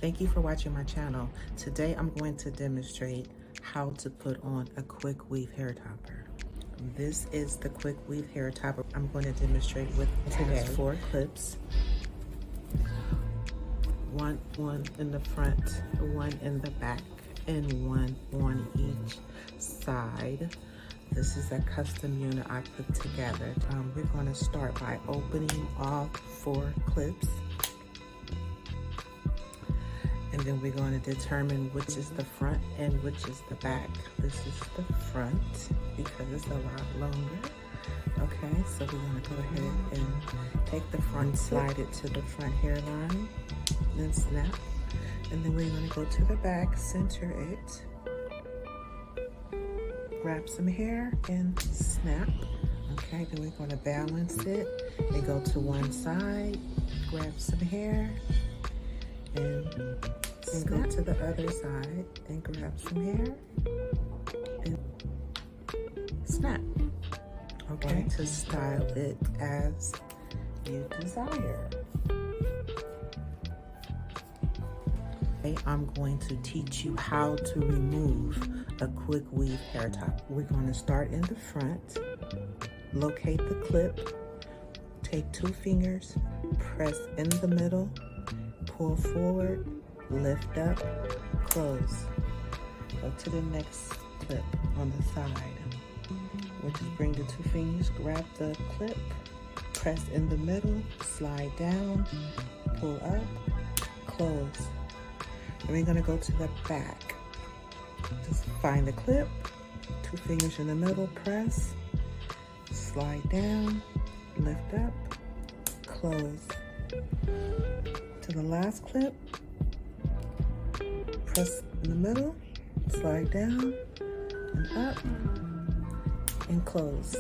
Thank you for watching my channel. Today I'm going to demonstrate how to put on a Quickweave hair topper. This is the Quickweave hair topper I'm going to demonstrate with today. 4 clips. One in the front, one in the back, and one on each side. This is a custom unit I put together. We're going to start by opening all 4 clips. And then we're going to determine which is the front and which is the back. This is the front because it's a lot longer. Okay, so we're going to go ahead and take the front, slide it to the front hairline, then snap. And then we're going to go to the back, center it, grab some hair and snap. Okay, then we're going to balance it and go to one side, grab some hair, and go to the other side and grab some hair and snap. Okay, to style it as you desire. Okay, I'm going to teach you how to remove a Quickweave hair top. We're going to start in the front, locate the clip, take 2 fingers, press in the middle, pull forward, lift up, close. Go to the next clip on the side. We'll just bring the 2 fingers, grab the clip, press in the middle, slide down, pull up, close. And we're gonna go to the back. Just find the clip, 2 fingers in the middle, press, slide down, lift up, close. To the last clip, press in the middle, slide down and up and close.